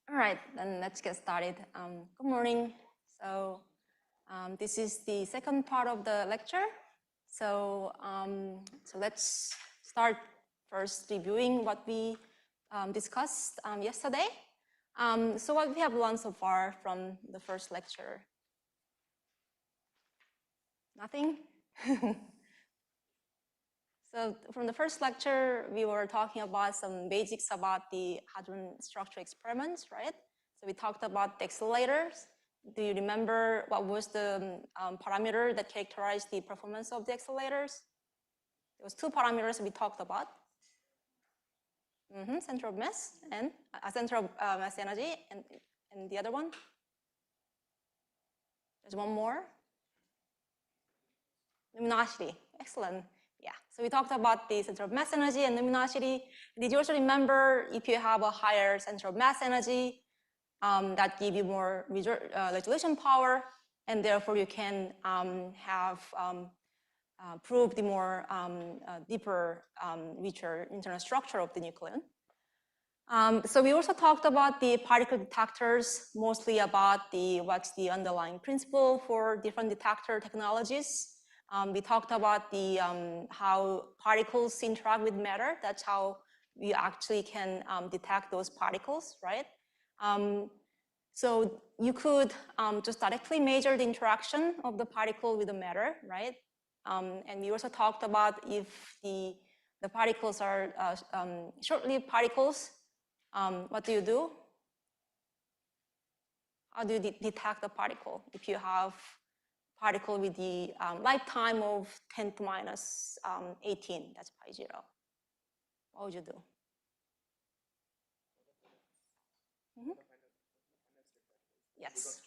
All right, then let's get started. Good morning. So this is the second part of the lecture. So let's start first reviewing what we discussed yesterday. So what we have learned so far from the first lecture? Nothing? So from the first lecture, we were talking about some basics about the Hadron structure experiments, right? So we talked about the accelerators. Do you remember what was the parameter that characterized the performance of the accelerators? There was two parameters we talked about. Center of mass and center of mass energy, and the other one. There's one more. Luminosity. Excellent. Yeah, so we talked about the center of mass energy and luminosity. Did you also remember if you have a higher center of mass energy, that give you more resolution power, and therefore you can prove the more deeper, richer internal structure of the nucleon. So we also talked about the particle detectors, mostly about what's the underlying principle for different detector technologies. We talked about how particles interact with matter. That's how we actually can detect those particles, right? So you could just directly measure the interaction of the particle with the matter, right? And we also talked about if the particles are short-lived particles, what do you do? How do you detect the particle if you have particle with the lifetime of 10 to minus 18, that's pi 0. What would you do? Yes.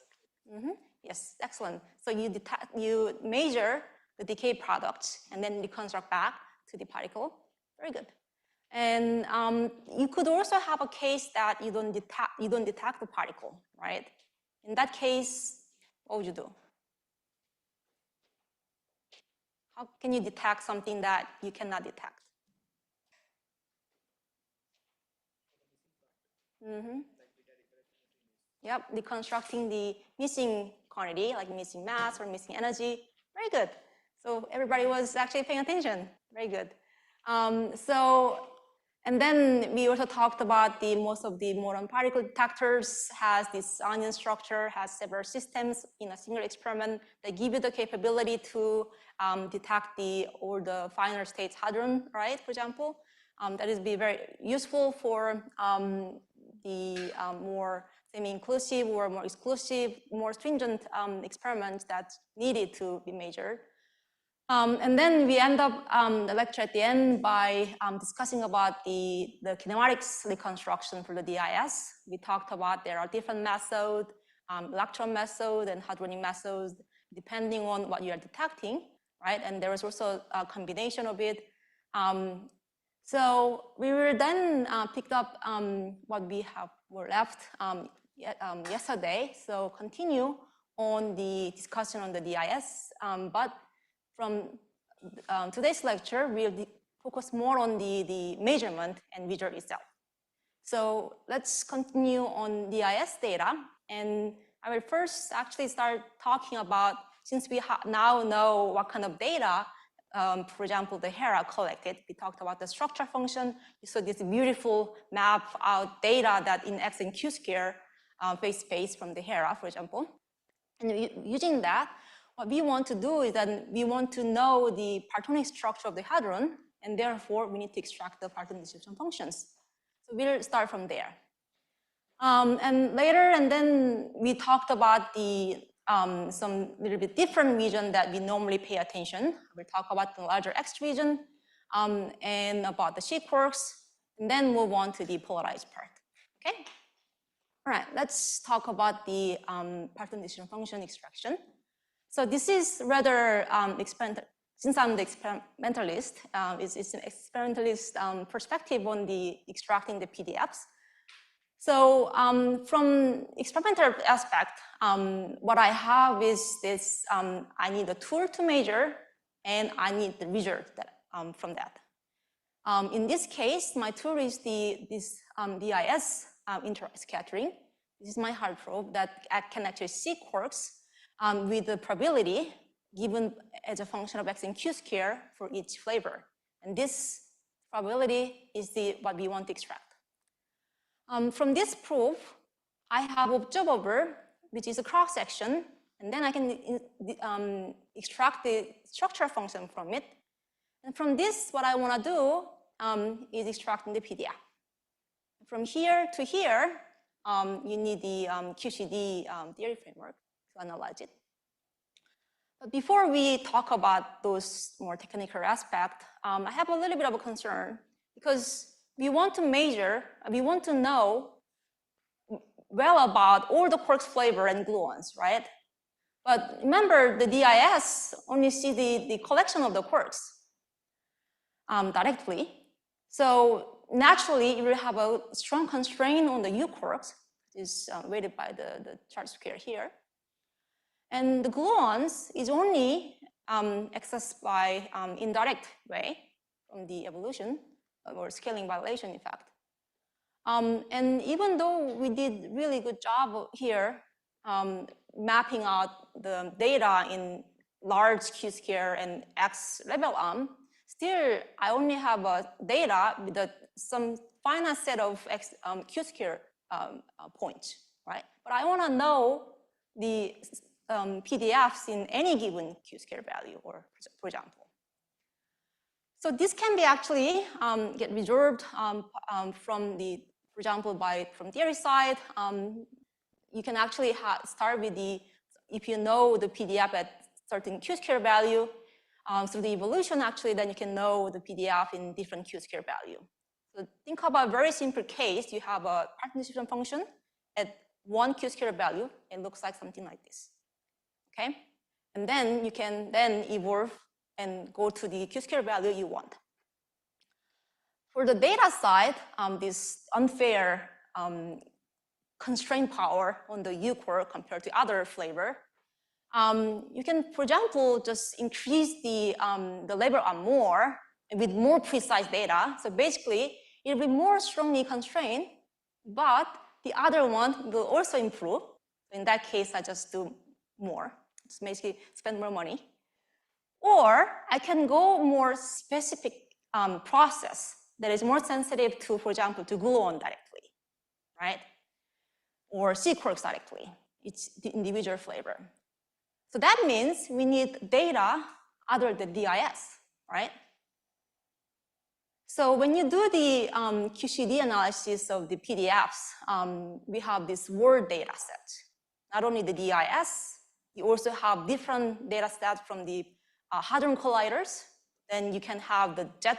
Yes, excellent. So you measure the decay products and then reconstruct back to the particle. Very good. And you could also have a case that you don't detect the particle, right? In that case, what would you do? How can you detect something that you cannot detect? Yep, reconstructing the missing quantity, like missing mass or missing energy. Very good. So everybody was actually paying attention. Very good. And then we also talked about most of the modern particle detectors has this onion structure, has several systems in a single experiment that give you the capability to detect all the finer states hadron, right, for example. That is very useful for the more semi-inclusive or more exclusive, more stringent experiments that's needed to be measured. And then we end up the lecture at the end by discussing about the kinematics reconstruction for the DIS. We talked about there are different methods, electron method and hadronic methods, depending on what you are detecting, right? And there was also a combination of it. So we were then picked up what we were left yesterday. So continue on the discussion on the DIS, but from today's lecture, we'll focus more on the measurement and result itself. So let's continue on DIS data. And I will first actually start talking about, since we now know what kind of data, for example, the HERA collected. We talked about the structure function. You saw this beautiful map out data that in X and Q square phase space from the HERA, for example. And using that, what we want to do is that we want to know the partonic structure of the hadron, and therefore we need to extract the parton distribution functions. So we'll start from there. And later, and then we talked about some little bit different region that we normally pay attention. We'll talk about the larger X region and about the sheet quarks, and then move on to the polarized part. Okay. All right. Let's talk about the parton distribution function extraction. So this is rather experimental. Since I'm the experimentalist, it's an experimentalist perspective on the extracting the PDFs. So from experimental aspect, what I have is this: I need a tool to measure, and I need the result from that. In this case, my tool is this DIS interscattering. this is my hard probe, that I can actually see quarks with the probability given as a function of x and q square for each flavor. And this probability is what we want to extract. From this proof, I have observable, which is a cross-section, and then I can extract the structure function from it. And from this, what I want to do is extracting the PDF. From here to here, you need the QCD theory framework to analyze it. But before we talk about those more technical aspects, I have a little bit of a concern because we want to measure, we want to know well about all the quarks flavor and gluons, right? But remember, the DIS only see the collection of the quarks directly. So naturally, you will have a strong constraint on the U quarks, which is weighted by the charge square here. And the gluons is only accessed by indirect way from the evolution or scaling violation effect. And even though we did really good job here mapping out the data in large Q square and X level arm, still I only have data with some finite set of X, Q square points, right? But I want to know the PDFs in any given Q square value, or for example. So this can be actually get resolved from the, for example, from theory side. You can actually start with if you know the PDF at certain Q square value, through the evolution actually, then you can know the PDF in different Q square value. So think about a very simple case. You have a partial distribution function at one Q square value. It looks like something like this, okay? And then you can then evolve and go to the Q square value you want. For the data side, this unfair constraint power on the U quark compared to other flavor, you can, for example, just increase the level arm more with more precise data. So basically, it'll be more strongly constrained, but the other one will also improve. In that case, I just do more, just basically spend more money. Or I can go more specific process that is more sensitive to, for example, to gluon directly, right? Or C quarks directly. It's the individual flavor. So that means we need data other than DIS, right? So when you do the QCD analysis of the PDFs, we have this word data set. Not only the DIS, you also have different data sets from the Hadron colliders. Then you can have the jet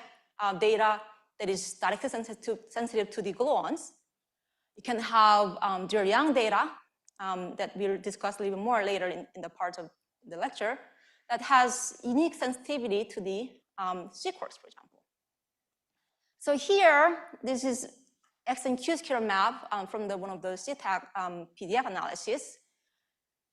data that is directly sensitive to the gluons. You can have Young data that we'll discuss a little bit more later in the part of the lecture that has unique sensitivity to the C quarks, for example. So here, this is X and Q square map from one of the CTAC PDF analysis.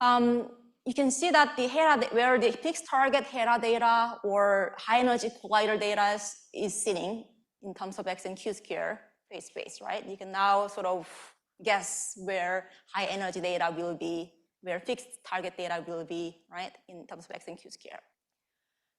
You can see that the HERA, where the fixed target HERA data or high energy collider data is sitting in terms of X and Q square phase space, right? You can now sort of guess where high energy data will be, where fixed target data will be, right, in terms of X and Q square.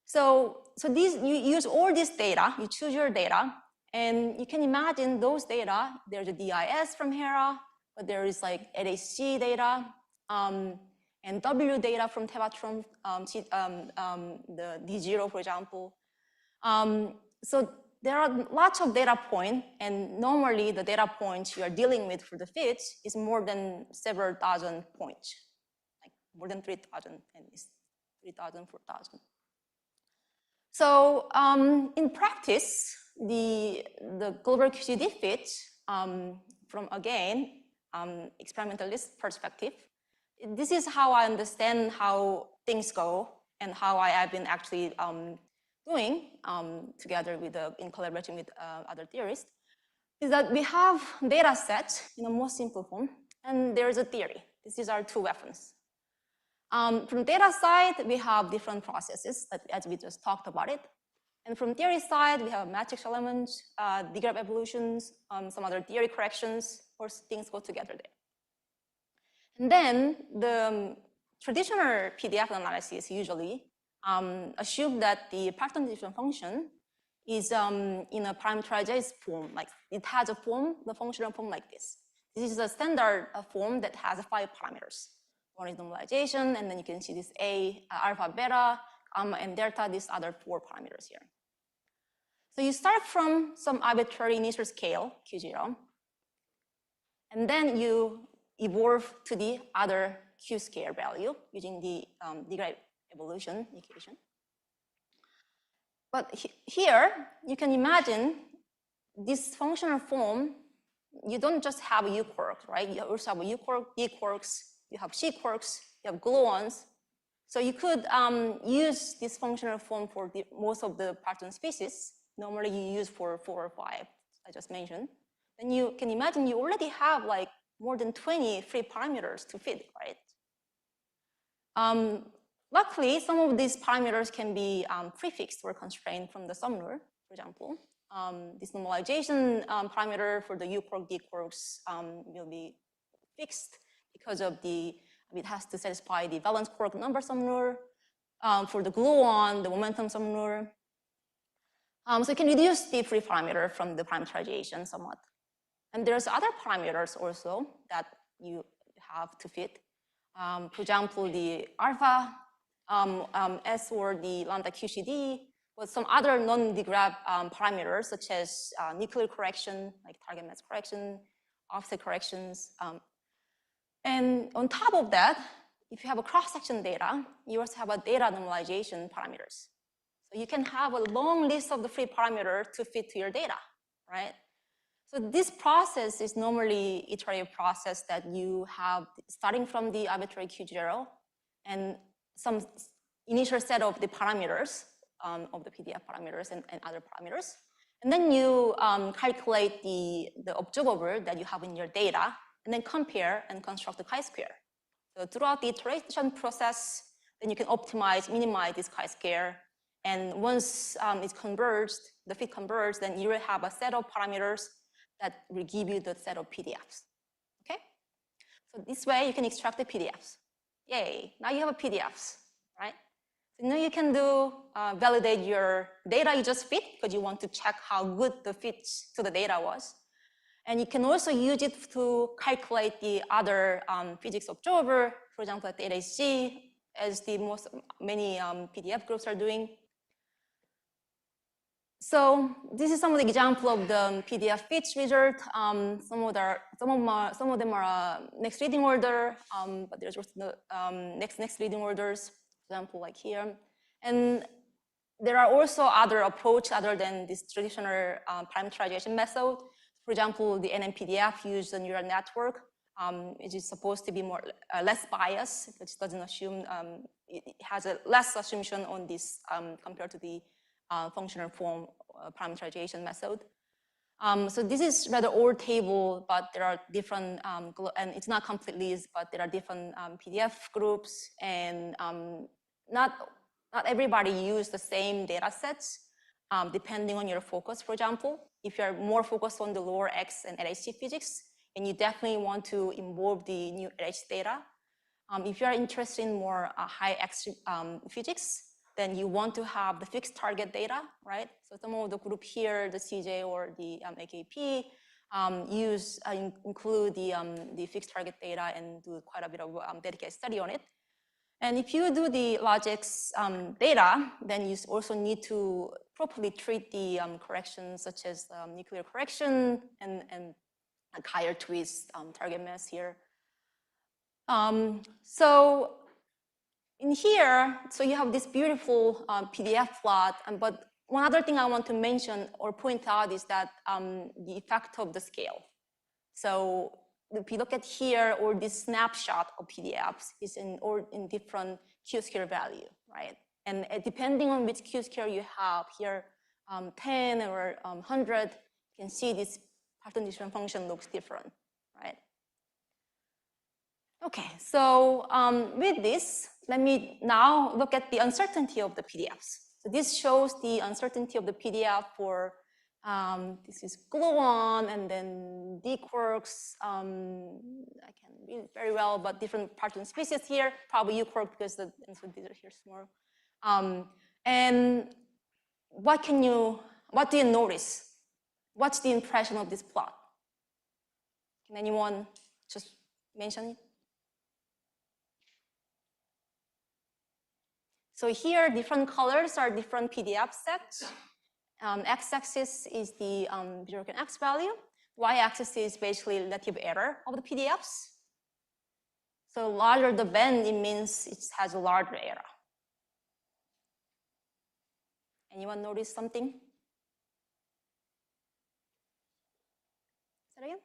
So these, you use all this data, you choose your data, and you can imagine those data, there's a DIS from HERA, but there is like LHC data, and W data from Tevatron, the D0, for example. So there are lots of data points, and normally the data points you are dealing with for the fits is more than several dozen points, like more than 3,000, and it's 3,000, 4,000. So in practice, the global QCD fits from, again, experimentalist perspective, this is how I understand how things go and how I have been actually doing together with in collaboration with other theorists, is that we have data sets in a more simple form, and there's a theory. This is our two weapons. From data side, we have different processes, as we just talked about it. And from theory side, we have matrix elements, degree of evolutions, some other theory corrections, or things go together there. And then the traditional PDF analysis usually assume that the parton distribution function is in a parameterized form, like it has a form, the functional form like this. This is a standard form that has 5 parameters. One is normalization, and then you can see this A, alpha, beta, gamma, and delta, these other 4 parameters here. So you start from some arbitrary initial scale, Q0, and then you evolve to the other Q scale value using the derived evolution equation. But here, you can imagine this functional form, you don't just have U quarks, right? You also have U quark, D quarks, you have C quarks, you have gluons. So you could use this functional form for most of the parton species. Normally you use for 4 or 5, I just mentioned. Then you can imagine you already have like more than 20 free parameters to fit, right? Luckily, some of these parameters can be prefixed or constrained from the sum rule, for example. This normalization parameter for the U quark, D quarks will be fixed because of it has to satisfy the valence quark number sum rule. For the gluon, the momentum sum rule. So you can reduce the free parameter from the parameterization somewhat. And there's other parameters also that you have to fit. For example, the alpha S or the lambda QCD, but some other non-degrab parameters such as nuclear correction, like target mass correction, offset corrections. And on top of that, if you have a cross-section data, you also have a data normalization parameters. So you can have a long list of the free parameters to fit to your data, right? So this process is normally iterative process that you have starting from the arbitrary Q0 and some initial set of the parameters of the PDF parameters and other parameters. And then you calculate the observable that you have in your data and then compare and construct the chi-square. So throughout the iteration process, then you can optimize, minimize this chi-square. And once it's converged, the fit converged, then you will have a set of parameters that will give you the set of PDFs, okay? So this way you can extract the PDFs. Yay, now you have a PDFs, right? So now you can do, validate your data you just fit because you want to check how good the fit to the data was. And you can also use it to calculate the other physics observer, for example, at Radici, as many PDF groups are doing. So this is some of the example of the PDF fits result. Some of them are next reading order, but there's also the next reading orders, for example, like here. And there are also other approach other than this traditional parameterization method. For example, the NMPDF uses a neural network. It is supposed to be less biased, which doesn't assume, it has a less assumption on this compared to the functional form parameterization method. So this is rather old table, but there are different, and it's not complete list, but there are different PDF groups, and not everybody use the same data sets, depending on your focus. For example, if you're more focused on the lower X and LHC physics, and you definitely want to involve the new LHC data. If you are interested in more high X physics, then you want to have the fixed target data, right? So some of the group here, the CJ or the AKP, include the fixed target data and do quite a bit of dedicated study on it. And if you do the logics data, then you also need to properly treat the corrections such as nuclear correction and higher twist target mass here. So in here, so you have this beautiful PDF plot, but one other thing I want to mention or point out is that the effect of the scale. So if you look at here, or this snapshot of PDFs is in different Q-scale value, right? And depending on which Q-scale you have here, 10 or 100, you can see this pattern distribution function looks different, right? Okay, so with this, let me now look at the uncertainty of the PDFs. So this shows the uncertainty of the PDF for This is gluon, and then D quarks. I can read it very well, but different proton species here. Probably U quark because the these are here small. And what do you notice? What's the impression of this plot? Can anyone just mention it? So here, different colors are different PDF sets. X-axis is the Bjorken X value. Y-axis is basically relative error of the PDFs. So larger the band, it means it has a larger error. Anyone notice something? Say that again?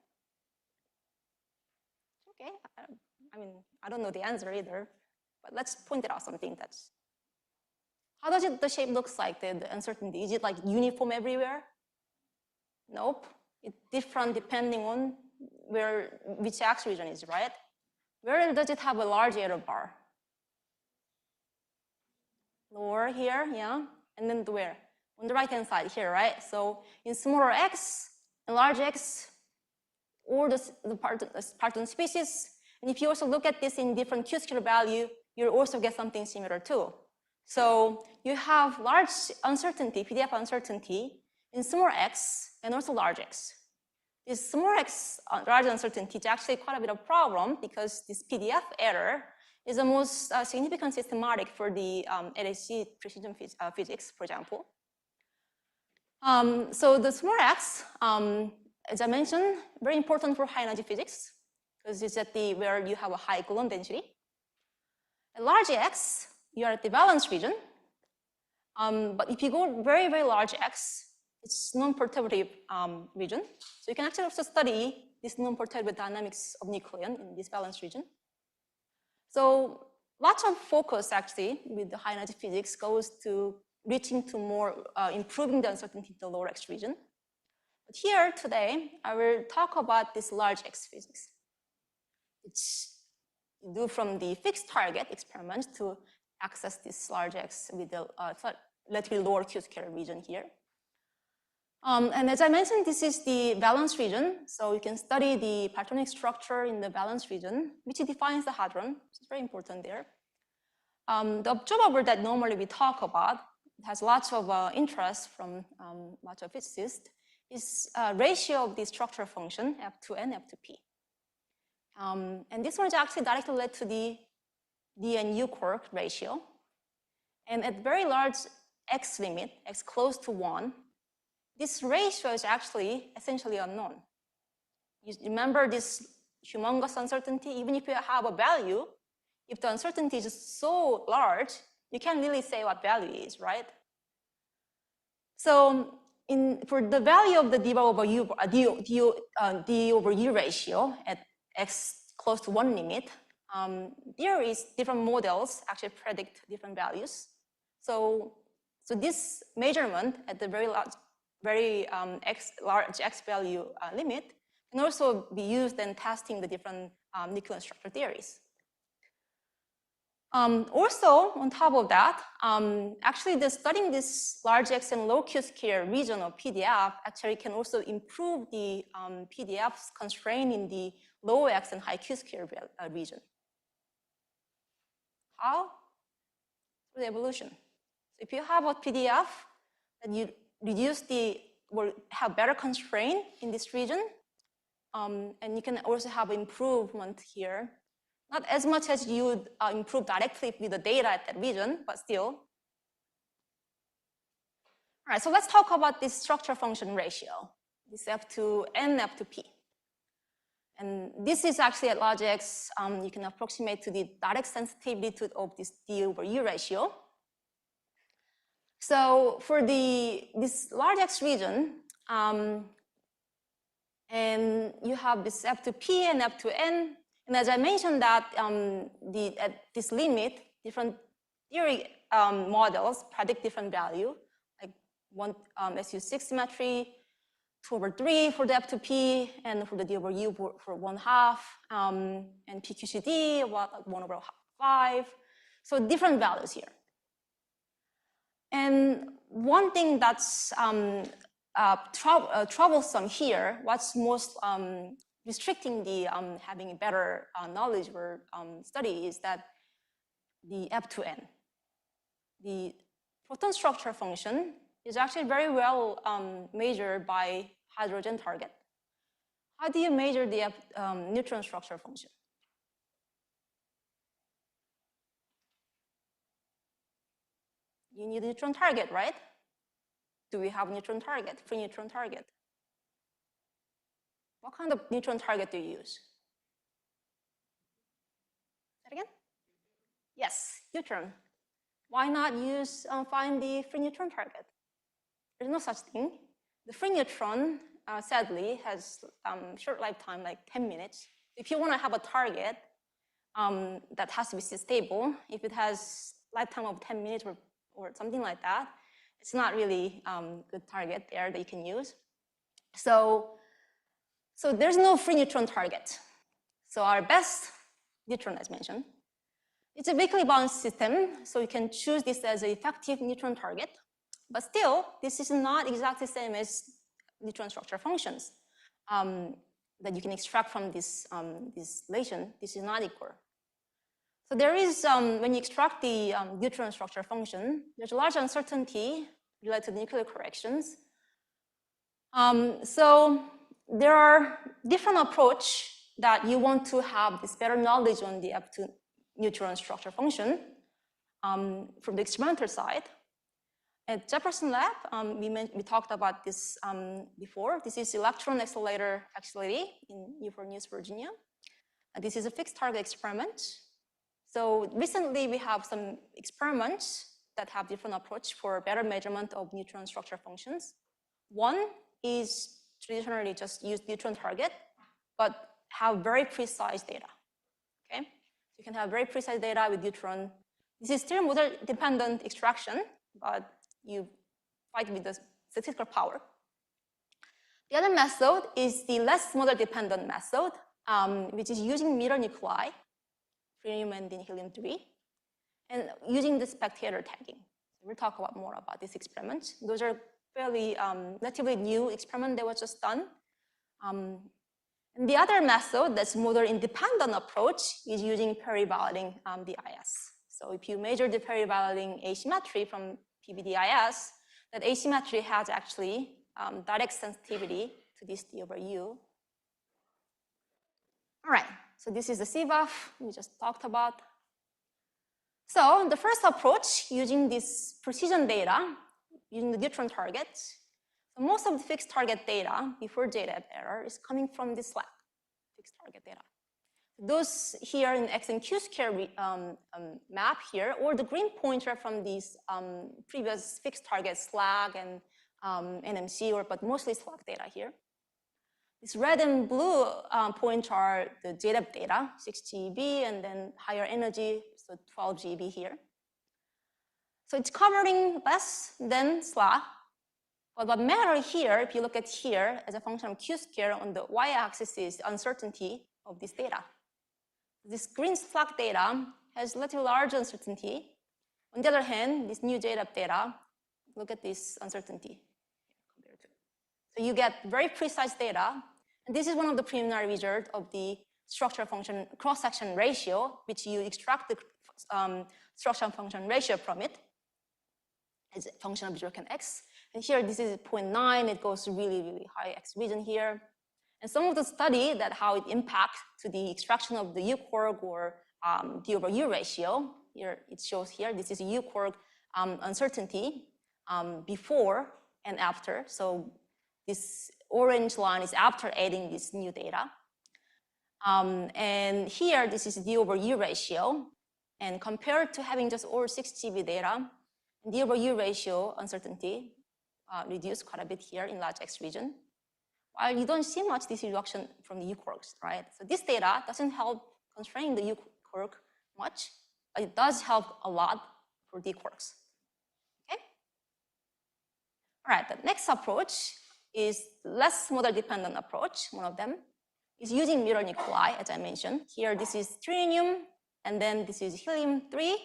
Okay, I mean, I don't know the answer either, but let's point it out something that's. How does the shape looks like, the uncertainty? Is it like uniform everywhere? Nope, it's different depending on which X region is, right? Where does it have a large error bar? Lower here, yeah, and then where? On the right-hand side here, right? So in smaller X and large X, or the parton species, and if you also look at this in different Q-square value, you'll also get something similar too. So you have large uncertainty, PDF uncertainty, in small x and also large x. This small x large uncertainty is actually quite a bit of problem because this PDF error is the most significant systematic for the LHC precision physics, for example. So the small x, as I mentioned, very important for high energy physics because it's at where you have a high gluon density. At large x, you are at the valence region. But if you go very, very large x, it's non-perturbative region. So you can actually also study this non-perturbative dynamics of nucleon in this valence region. So lots of focus actually with the high energy physics goes to reaching to more, improving the uncertainty in the lower x region. But here today, I will talk about this large x physics. It's do from the fixed target experiment to access this large x with the relatively lower Q-square region here. And as I mentioned, this is the valence region. So you can study the platonic structure in the valence region, which defines the hadron, which is very important there. The observable that normally we talk about, it has lots of interest from lots of physicists, is a ratio of the structure function, F to N, F to P. And this one is actually directly led to the D and U quark ratio. And at very large x limit, x close to 1, this ratio is actually essentially unknown. You remember this humongous uncertainty? Even if you have a value, if the uncertainty is so large, you can't really say what value is, right? So for the value of the D over U ratio at x close to 1 limit, there is different models actually predict different values. So this measurement at the very large x value limit can also be used in testing the different nucleon structure theories. Also, on top of that, actually studying this large X and low Q-square region of PDF actually can also improve the PDF's constraint in the low X and high Q-square region. How? Through the evolution. So if you have a PDF that you reduce will have better constraint in this region, and you can also have improvement here. Not as much as you would improve directly with the data at that region, but still. All right, so let's talk about this structure function ratio, this F to N, F to P. And this is actually at large X, you can approximate to the direct sensitivity of this D over U ratio. So for this large X region, and you have this F to P and F to N. And as I mentioned that at this limit, different theory models predict different value, like SU6 symmetry, 2/3 for the F to P, and for the D over U for 1/2, and PQCD, 1/5. So different values here. And one thing that's troublesome here, what's most restricting the having better knowledge or study is that the F2N. The proton structure function is actually very well measured by hydrogen target. How do you measure the neutron structure function? You need a neutron target, right? Do we have neutron target, free neutron target? What kind of neutron target do you use? Say it again? Yes, neutron. Why not use find the free neutron target? There's no such thing. The free neutron, sadly, has short lifetime, like 10 minutes. If you want to have a target that has to be stable, if it has lifetime of 10 minutes or something like that, it's not really good target there that you can use. So there's no free neutron target. So our best neutron, as mentioned, it's a weakly bound system, so you can choose this as an effective neutron target. But still, this is not exactly the same as neutron structure functions that you can extract from this relation. This is not equal. So there is, when you extract the neutron structure function, there's a large uncertainty related to the nuclear corrections. So there are different approaches that you want to have this better knowledge on the F2 neutron structure function from the experimental side. At Jefferson Lab, we talked about this before. This is electron accelerator facility in Newport News, Virginia. This is a fixed target experiment. So recently we have some experiments that have different approach for better measurement of neutron structure functions. One is traditionally just use neutron target, but have very precise data. Okay, you can have very precise data with neutron. This is still model-dependent extraction, but you fight with the statistical power. The other method is the less model-dependent method, which is using mirror nuclei, helium and then helium-3, and using the spectator tagging. We'll talk about more about this experiment. Those are fairly relatively new experiment that was just done. And the other method that's model-independent approach is using perivalenting DIS. So if you measure the perivalenting asymmetry from PBDIS, that asymmetry has actually direct sensitivity to this D over U. All right, so this is the CVAF we just talked about. So the first approach, using this precision data, using the neutron targets, so most of the fixed target data before data error is coming from this lab, fixed target data. Those here in X and Q square map here, or the green pointer from these previous fixed target SLAG and NMC, but mostly SLAG data here. This red and blue points are the JDEP data, 6 GeV, and then higher energy, so 12 GeV here. So it's covering less than SLAG. But what matters here, if you look at here, as a function of Q square, on the y-axis is uncertainty of this data. This green SLAG data has relatively large uncertainty. On the other hand, this new JDEP data, look at this uncertainty. So you get very precise data. And this is one of the preliminary results of the structure function cross-section ratio, which you extract the structure function ratio from it as a function of 0 and x. And here, this is 0.9. It goes to really, really high x region here. And some of the study that how it impacts to the extraction of the U-quark or D over U ratio. Here it shows here, this is a U-quark uncertainty before and after. So this orange line is after adding this new data. And here, this is D over U ratio. And compared to having just over 6 GeV data, D over U ratio uncertainty reduced quite a bit here in large X region. While you don't see much this reduction from the U-quarks, right? So this data doesn't help constrain the U-quark much, but it does help a lot for D-quarks. Okay? All right, the next approach is less model-dependent approach. One of them is using mirror nuclei, as I mentioned. Here, this is tritium, and then this is helium-3.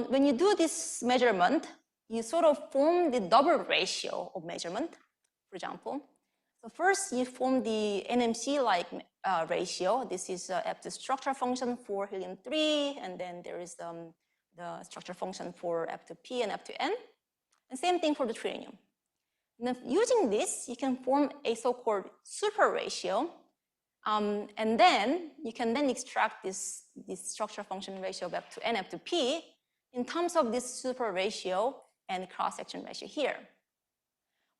When you do this measurement, you sort of form the double ratio of measurement, for example. So first, you form the NMC-like ratio. This is the structure function for helium-3, and then there is the structure function for F2P and F2N. And same thing for the tritium. And using this, you can form a so-called super ratio, and then you can then extract this structure function ratio of F2N, F2P in terms of this super ratio and cross-section ratio here.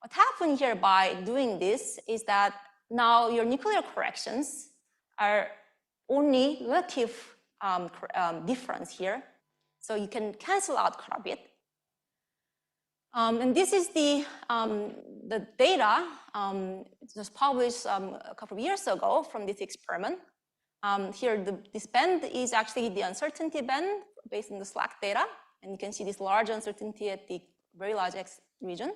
What happened here by doing this is that now your nuclear corrections are only relative difference here. So you can cancel out quite a bit. And this is the data just published a couple of years ago from this experiment. Here, this band is actually the uncertainty band based on the SLAC data. And you can see this large uncertainty at the very large X region.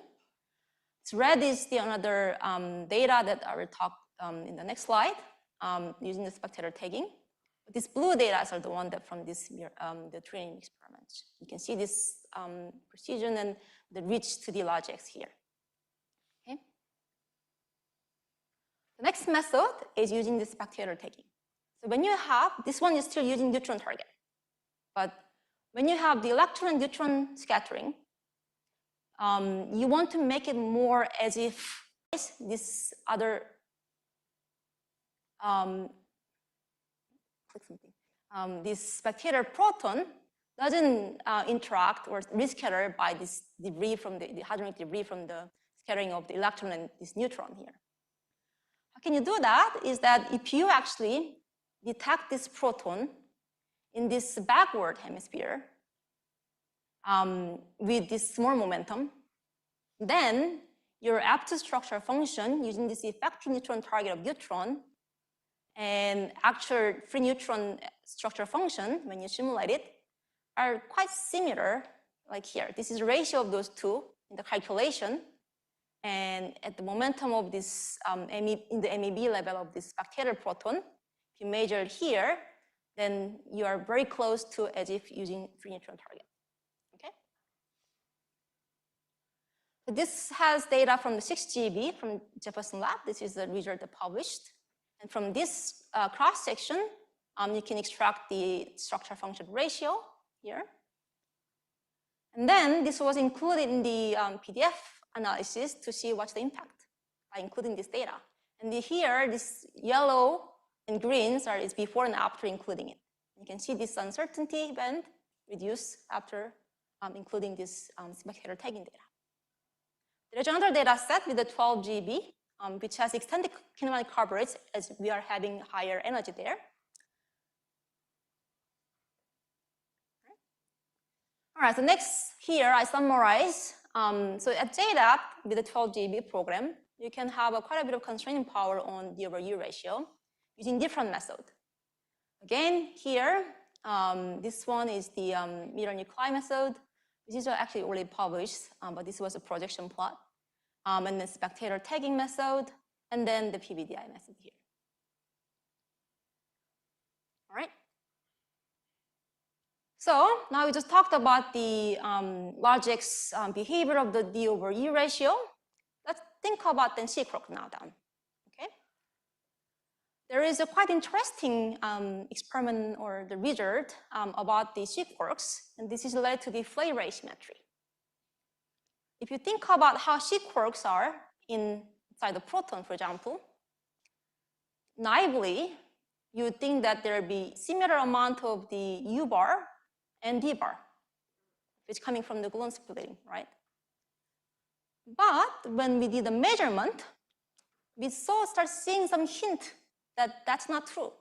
So red is the another data that I will talk in the next slide using the spectator tagging. But these blue data are the one that from this the training experiments. You can see this precision and the reach to the large X here. Okay. The next method is using the spectator tagging. So when you have, this one is still using neutron target. But when you have the electron and neutron scattering, you want to make it more as if this other this spectator proton doesn't interact or rescatter by this debris from the hadronic debris from the scattering of the electron and this neutron here. How can you do that? Is that if you actually detect this proton in this backward hemisphere with this small momentum, then your F2 structure function using this effective neutron target of neutron and actual free neutron structure function, when you simulate it, are quite similar, like here. This is the ratio of those two in the calculation. And at the momentum of this, in the MEB level of this spectator proton, if you measure it here, then you are very close to as if using free neutron target. Okay? So this has data from the 6 GeV from Jefferson Lab. This is the result that published. And from this cross-section, you can extract the structure function ratio here. And then this was included in the PDF analysis to see what's the impact by including this data. And here, this yellow and greens is before and after including it. You can see this uncertainty band reduce after including this spectator tagging data. There's another data set with the 12 GeV, which has extended kinematic coverage as we are having higher energy there. All right, so next here I summarize. So at JDAP with the 12 GeV program, you can have quite a bit of constraining power on the over U ratio using different methods. Again, here, this one is the mirror nuclei method. These are actually already published, but this was a projection plot. And the spectator tagging method, and then the PBDI method here. All right. So now we just talked about the large X behavior of the D over E ratio. Let's think about the C quark now then. Okay. There is a quite interesting experiment or the result about the C quarks, and this is related to the Flay-Ray symmetry. If you think about how C quarks are inside the proton, for example, naively, you would think that there would be similar amount of the U bar and D bar, which is coming from the gluon splitting, right? But when we did the measurement, we start seeing some hint that that's not true.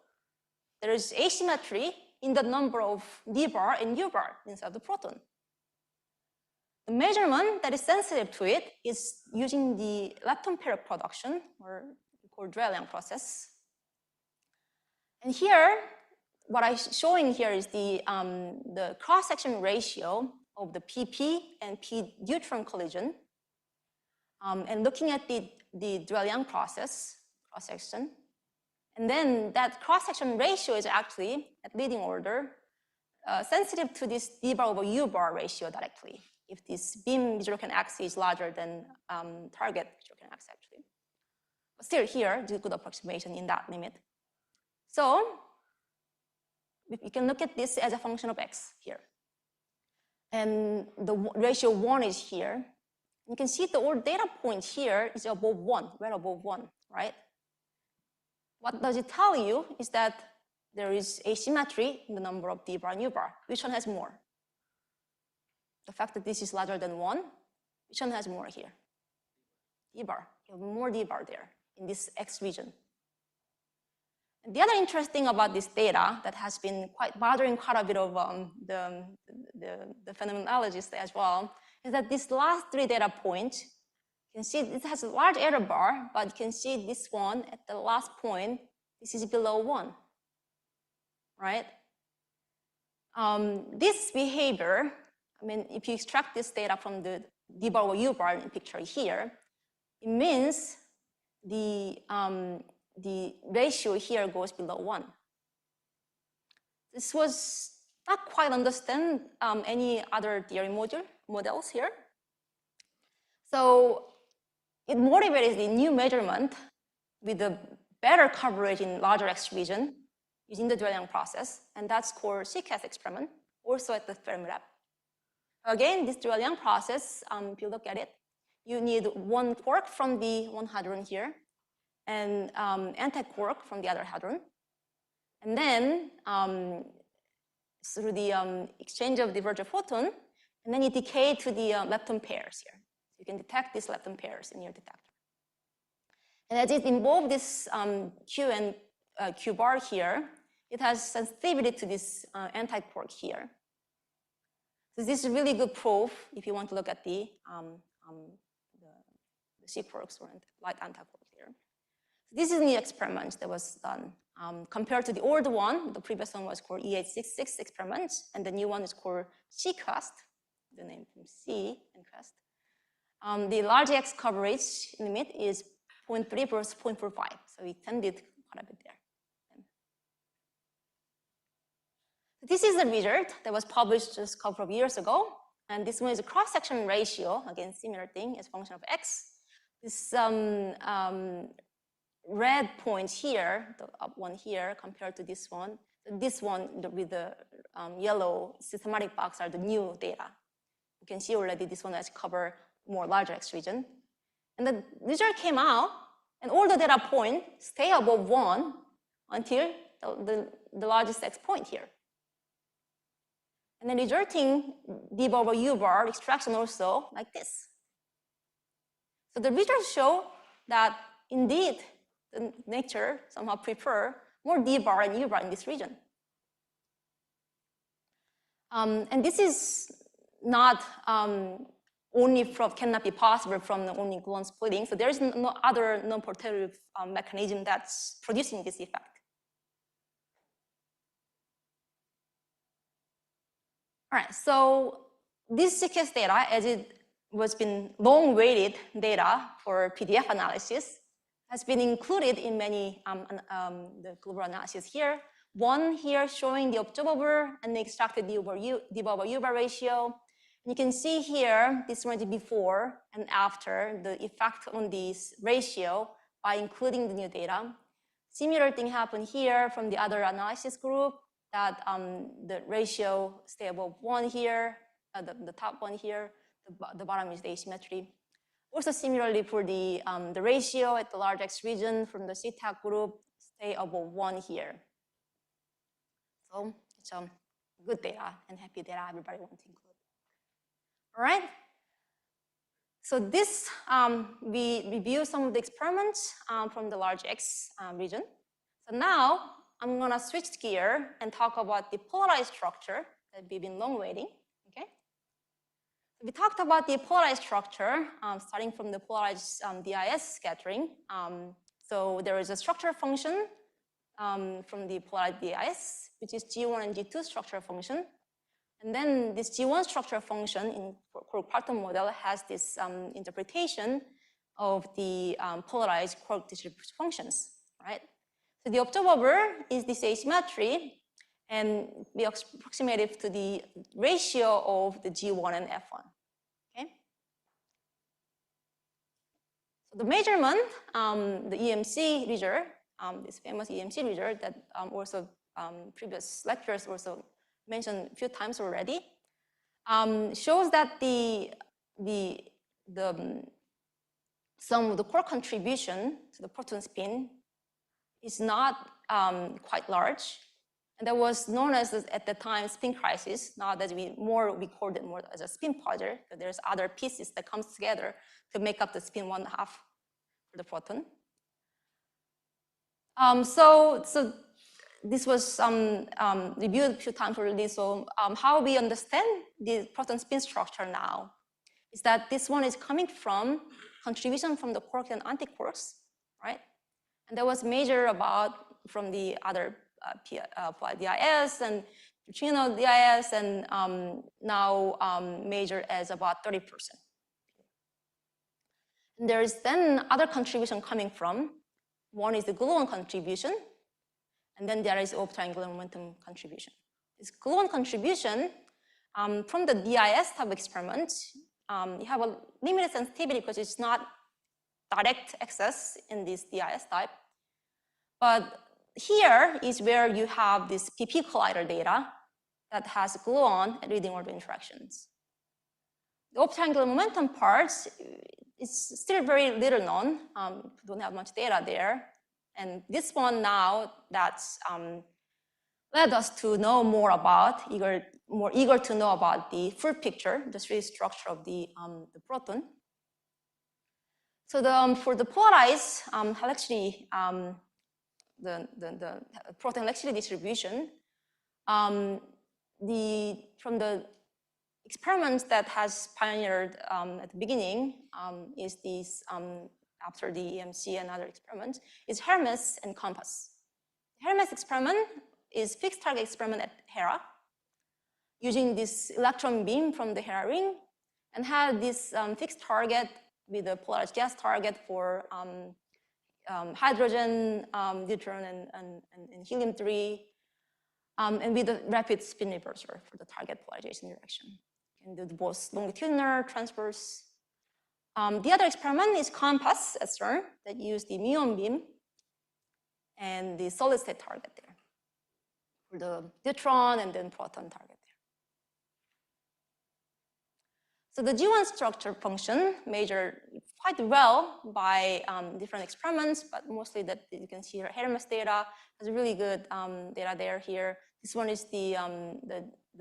There is asymmetry in the number of D bar and U bar inside the proton. The measurement that is sensitive to it is using the lepton pair production, or called Drell-Yang process. And here, what I'm showing here is the cross-section ratio of the PP and P neutron collision, and looking at the Drell-Yang process cross-section. And then that cross-section ratio is actually, at leading order, sensitive to this D bar over U bar ratio directly. if this beam Majorcan X is larger than target Majorcan X actually. But still here, it's a good approximation in that limit. So you can look at this as a function of X here. And the ratio 1 is here. You can see the old data point here is above 1, right above 1, right? What does it tell you is that there is asymmetry in the number of d bar and u bar. Which one has more? The fact that this is larger than 1, which one has more here? D bar. You have more d bar there in this X region. And the other interesting about this data that has been quite bothering quite a bit of the phenomenologists as well is that this last 3 data points, you can see it has a large error bar, but you can see this one at the last point, this is below 1, right? This behavior, I mean, if you extract this data from the d bar or u bar in the picture here, it means the ratio here goes below 1. This was not quite understand any other theory models here. So it motivated the new measurement with a better coverage in larger X region using the Dwell-Yang process, and that's called CFNS experiment, also at the Fermi lab. Again, this Dwell-Yang process, if you look at it, you need 1 quark from the one hadron here, and anti-quark from the other hadron. And then through the exchange of divergent photon, and then you decay to the lepton pairs here. You can detect these lepton pairs in your detector. And as it involves this Q and Q bar here, it has sensitivity to this anti-quark here. So this is really good proof if you want to look at the C quarks or light anti-quark here. So this is the experiment that was done. Compared to the old one, the previous one was called E866 experiment, and the new one is called CQuest, the name from C and Quest. The large X coverage limit is 0.3 versus 0.45, so we tended quite a bit there. This is the result that was published just a couple of years ago, and this one is a cross-section ratio, again, similar thing as function of X. This red point here, the up one here, compared to this one with the yellow systematic box are the new data. You can see already this one has covered more larger X region. And the result came out, and all the data points stay above 1 until the largest X point here. And then resulting d bar over u bar extraction also like this. So the results show that indeed the nature somehow prefer more d bar and u bar in this region. And this is not cannot be possible from the only gluon splitting. So there is no other non-perturbative mechanism that's producing this effect. All right, so this CFNS data, as it was been long-waited data for PDF analysis, has been included in many the global analysis here. One here showing the observable and the extracted d bar over u bar ratio. And you can see here this one is before and after the effect on this ratio by including the new data. Similar thing happened here from the other analysis group, that the ratio stay above 1 here, the top one here, the bottom is the asymmetry. Also similarly for the ratio at the large X region from the CTAC group stay above 1 here. So it's good data and happy data everybody wants to include. All right. So this, we review some of the experiments from the large X region. So now I'm gonna switch gear and talk about the polarized structure that we've been long waiting, okay? So we talked about the polarized structure, starting from the polarized DIS scattering. So there is a structure function from the polarized DIS, which is G1 and G2 structure function. And then this G1 structure function in quark-parton model has this interpretation of the polarized quark distribution functions, right? So the observable is this asymmetry, and we approximate it to the ratio of the G1 and F1. So the measurement, the EMC result, this famous EMC result that also previous lectures also mentioned a few times already, shows that the sum of the quark contribution to the proton spin is not quite large. And that was known as, at the time, spin crisis. Now that we call it more as a spin puzzle, but there's other pieces that comes together to make up the spin 1/2 for the proton. So this was reviewed a few times already. So how we understand the proton spin structure now is that this one is coming from contribution from the quarks and antiquarks, right? And that was measured about from the other applied DIS and neutrino DIS, and now measured as about 30%. And there is then other contribution coming from. One is the gluon contribution, and then there is orbital angular momentum contribution. This gluon contribution from the DIS type experiment, you have a limited sensitivity because it's not direct access in this DIS type. But here is where you have this PP collider data that has gluon and reading orbital interactions. The orbital angular momentum parts is still very little known. Don't have much data there. And this one now that's led us to know more about, more eager to know about the full picture, the 3D structure of the proton. So for the polarized electricity, the proton electricity distribution, from the experiments that has pioneered at the beginning is these, after the EMC and other experiments, is Hermes and Compass. The Hermes experiment is fixed target experiment at Hera, using this electron beam from the Hera ring, and had this fixed target with a polarized gas target for hydrogen, deuterium, and helium-3, and with a rapid spin reversal for the target polarization direction. And do both longitudinal transverse. The other experiment is Compass at CERN that used the muon beam and the solid state target there for the deuteron and then proton target there. So the G1 structure function measured quite well by different experiments, but mostly that you can see here, Hermes data has really good data there here. This one is the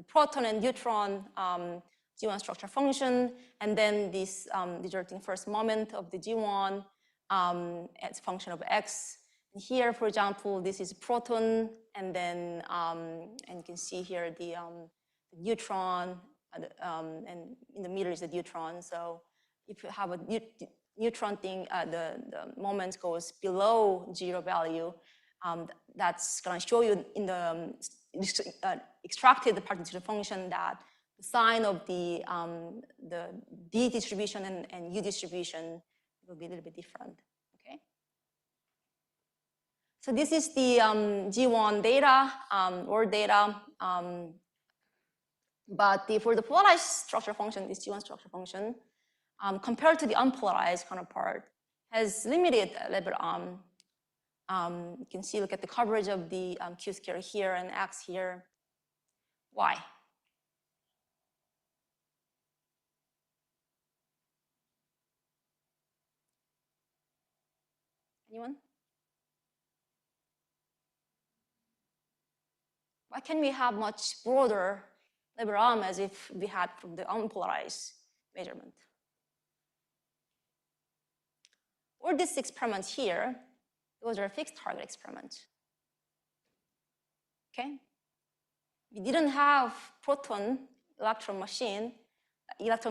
proton and deuteron G1 structure function, and then this resulting first moment of the G1 as function of X. And here, for example, this is proton, and then and you can see here the neutron, and in the middle is the deuteron. So if you have a neutron thing, the moment goes below 0 value, that's going to show you in the extracted partition function that the sign of the D distribution and U distribution will be a little bit different. Okay. So this is the G1 data, or data. But for the polarized structure function, this G1 structure function, compared to the unpolarized counterpart, has limited level arm. You can see, look at the coverage of the Q square here and X here. Why? Anyone? Why can we have much broader level arm as if we had from the unpolarized measurement? All these experiments here, those are fixed target experiments. Okay? We didn't have proton electron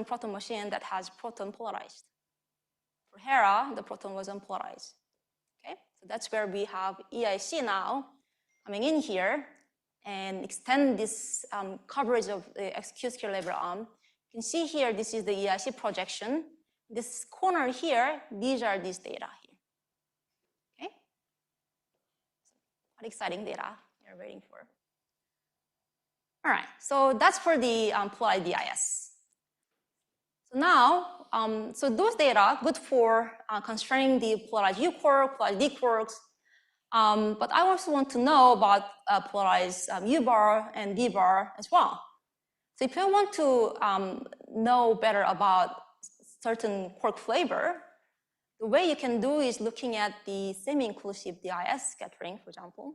proton machine that has proton polarized. For Hera, the proton was unpolarized. Okay? So that's where we have EIC now coming in here and extend this coverage of the XQ square level arm. You can see here, this is the EIC projection. This corner here, these are these data here. Okay? What exciting data you're waiting for. All right, so that's for the polarized DIS. So now so those data good for constraining the polarized U quark, polarized D quarks. But I also want to know about polarized U bar and D bar as well. So if you want to know better about certain quark flavor, the way you can do is looking at the semi-inclusive DIS scattering, for example.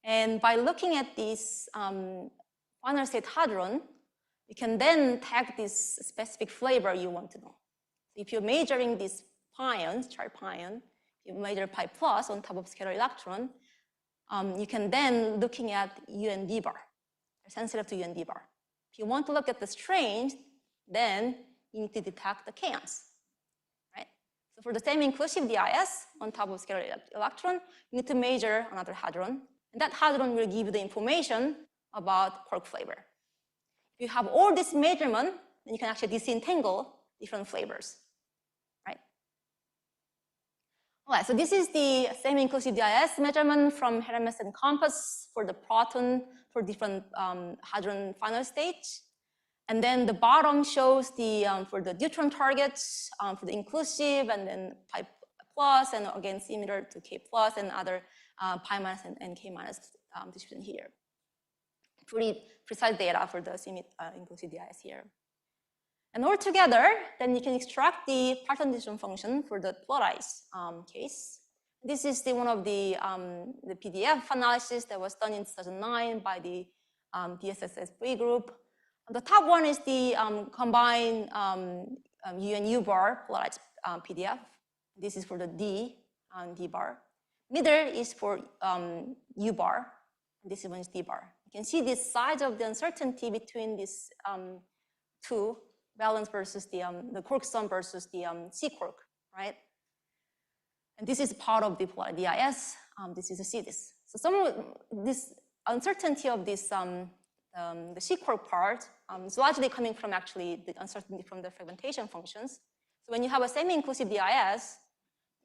And by looking at this final state hadron, you can then tag this specific flavor you want to know. So if you're measuring these pions, char pion, you measure pi plus on top of scalar electron, you can then looking at U and D bar. They're sensitive to U and D bar. If you want to look at the strange, then you need to detect the kaons, right? So for the semi-inclusive DIS on top of scalar electron, you need to measure another hadron, and that hadron will give you the information about quark flavor. If you have all this measurement, then you can actually disentangle different flavors, right? All right, so this is the semi-inclusive DIS measurement from Hermes and Compass for the proton for different hadron final states. And then the bottom shows the for the neutron targets for the inclusive, and then pi plus, and again similar to k plus and other pi minus and k minus distribution here. Pretty precise data for the semi-inclusive DIS here. And all together, then you can extract the Parton distribution function for the polarized case. This is one of the PDF analysis that was done in 2009 by the DSSSV group. The top one is the combined U and U bar polarized PDF. This is for the D and D bar. Middle is for U bar. This one is D bar. You can see the size of the uncertainty between these two, valence versus the quark sum versus the C quark, right? And this is part of the polarized DIS. This is a CDIS. So some of this uncertainty of this the C quark part is largely coming from actually the uncertainty from the fragmentation functions. So when you have a semi-inclusive DIS,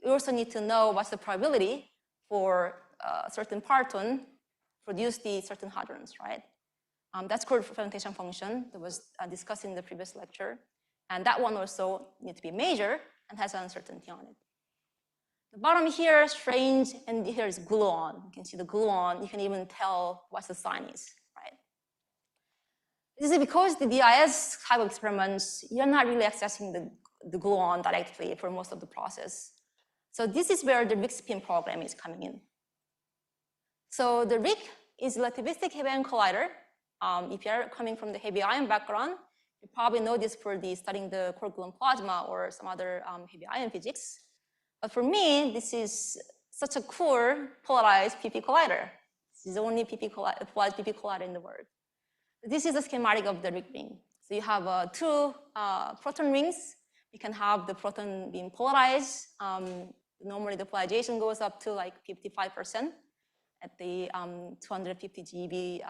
you also need to know what's the probability for a certain parton produce the certain hadrons, right? That's called fragmentation function that was discussed in the previous lecture. And that one also needs to be measured and has uncertainty on it. The bottom here, strange, and here is gluon. You can see the gluon. You can even tell what the sign is, right? This is because the DIS type of experiments, you're not really accessing the gluon directly for most of the process. So this is where the RIC spin program is coming in. So the RIC is relativistic heavy ion collider. If you're coming from the heavy ion background, you probably know this for studying the quark gluon plasma or some other heavy ion physics. But for me, this is such a cool polarized PP collider. This is the only polarized PP collider in the world. This is a schematic of the RIC ring. So you have two proton rings. You can have the proton being polarized. Normally the polarization goes up to like 55% at the 250 GeV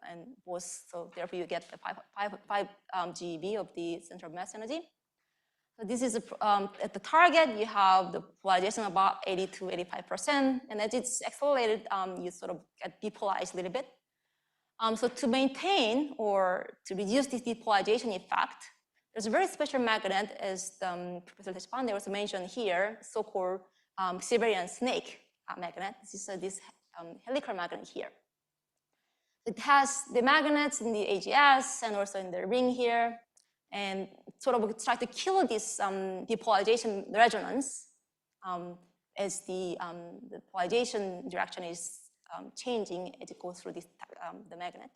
and both. So therefore you get the 5 GeV of the center of mass energy. So this is at the target, you have the polarization about 80 to 85%. And as it's accelerated, you sort of get depolarized a little bit. So to maintain or to reduce this depolarization effect, there's a very special magnet, as Professor Deshpande also mentioned here, so-called Siberian snake magnet. This is this helical magnet here. It has the magnets in the AGS and also in the ring here, and sort of try to kill this depolarization resonance as the polarization direction is changing as it goes through this, the magnet.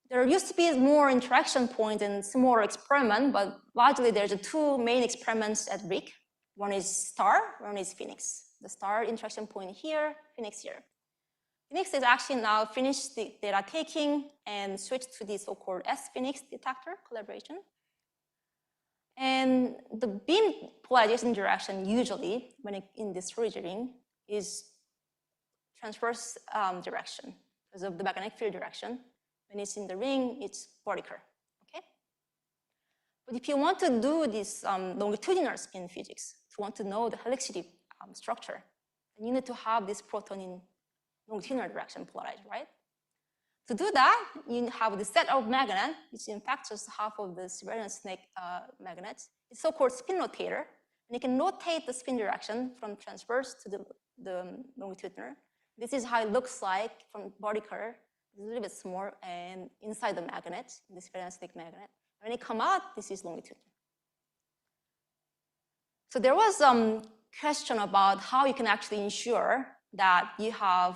There used to be more interaction points and smaller experiment, but largely there's two main experiments at RIC. One is star, one is Phoenix. The star interaction point here, Phoenix here. Phoenix is actually now finished the data taking and switched to the so-called S-Phoenix detector collaboration. And the beam polarization direction usually, when in this storage ring, is transverse direction because of the magnetic field direction. When it's in the ring, it's vertical, okay? But if you want to do this longitudinal spin physics, to want to know the helicity structure, then you need to have this proton in longitudinal direction polarized, right? To do that, you have the set of magnet, which in fact just half of the Siberian snake magnets. It's so-called spin rotator, and you can rotate the spin direction from transverse to the longitudinal. This is how it looks like from vertical. It's a little bit small and inside the magnet, the Siberian snake magnet. When it come out, this is longitudinal. So there was some question about how you can actually ensure that you have